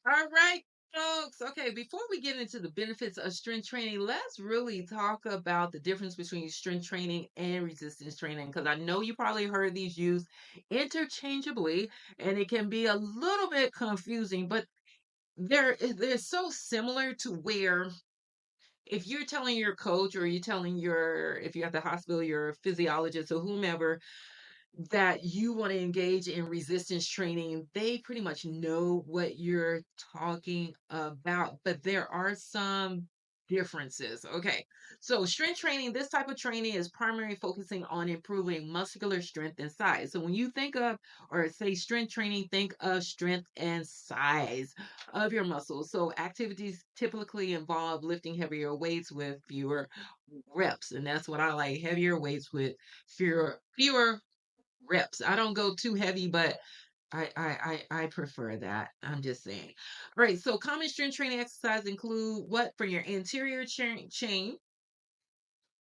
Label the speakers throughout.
Speaker 1: All right, folks. Okay, before we get into the benefits of strength training, let's really talk about the difference between strength training and resistance training because I know you probably heard these used interchangeably and it can be a little bit confusing, but they're so similar to where if you're telling your coach or you're telling your if you're at the hospital, your physiologist or whomever that you want to engage in resistance training, they pretty much know what you're talking about, but there are some differences. Okay. So, strength training, this type of training is primarily focusing on improving muscular strength and size. So, when you think of or say strength training, think of strength and size of your muscles. So, activities typically involve lifting heavier weights with fewer reps. And that's what I like, heavier weights with fewer reps. I don't go too heavy, but I prefer that. I'm just saying. All right. So common strength training exercises include what for your anterior chain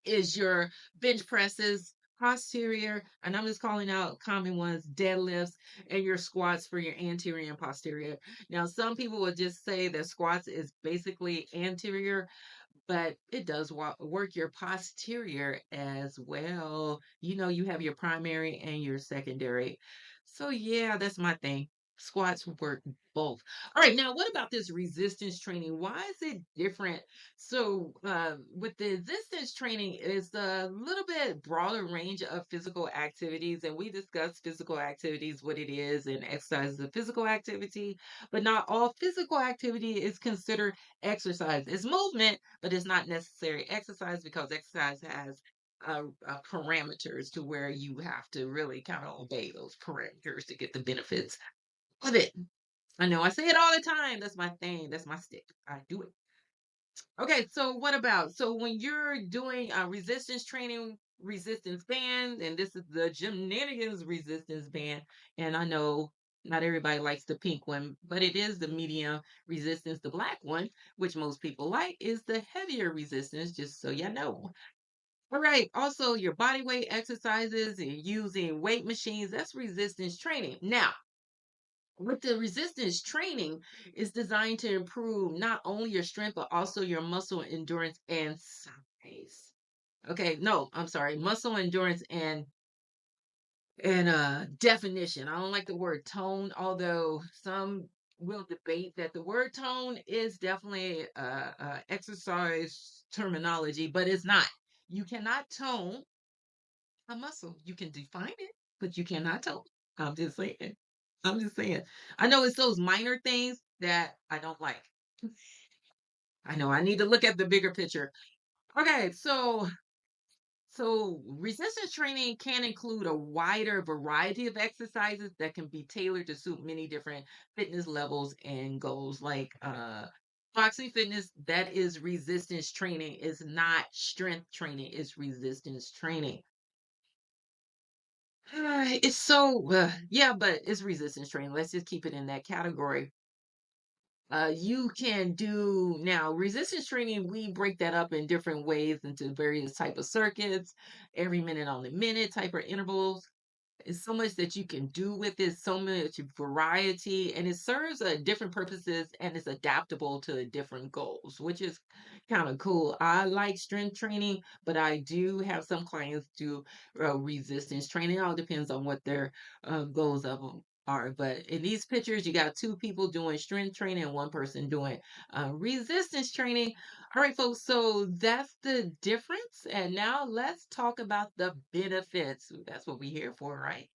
Speaker 1: is your bench presses, posterior, and I'm just calling out common ones, deadlifts, and your squats for your anterior and posterior. Now, some people would just say that squats is basically anterior, but it does work your posterior as well. You know, you have your primary and your secondary. So, yeah, that's my thing. Squats work both. All right, now what about this resistance training? Why is it different? So, with the resistance training, is a little bit broader range of physical activities, and we discussed physical activities, what it is, and exercise is a physical activity, but not all physical activity is considered exercise. It's movement, but it's not necessary exercise because exercise has parameters to where you have to really kind of obey those parameters to get the benefits of it. I know I say it all the time. That's my thing. That's my stick. I do it. Okay, so what about so when you're doing resistance training, resistance band, and this is the gymnasiums resistance band, and I know not everybody likes the pink one, but it is the medium resistance. The black one, which most people like, is the heavier resistance. Just so you know. All right. Also, your body weight exercises and using weight machines. That's resistance training. Now, with the resistance training is designed to improve not only your strength but also your muscle endurance and size. Okay, no, I'm sorry, muscle endurance and definition. I don't like the word tone, although some will debate that the word tone is definitely exercise terminology, but it's not. You cannot tone a muscle. You can define it, but you cannot tone. I'm just saying. I'm just saying. I know it's those minor things that I don't like. I know I need to look at the bigger picture. Okay, so resistance training can include a wider variety of exercises that can be tailored to suit many different fitness levels and goals. Like boxing fitness, that is resistance training, is not strength training, it's resistance training. It's so yeah, but it's resistance training. Let's just keep it in that category. You can do now resistance training. We break that up in different ways into various type of circuits, every minute on the minute type of intervals. It's so much that you can do with it, so much variety, and it serves different purposes and it's adaptable to different goals, which is kind of cool. I like strength training, but I do have some clients do resistance training. It all depends on what their goals of them are. But in these pictures, you got two people doing strength training and one person doing resistance training. All right, folks, so that's the difference. And now let's talk about the benefits. That's what we're here for, right?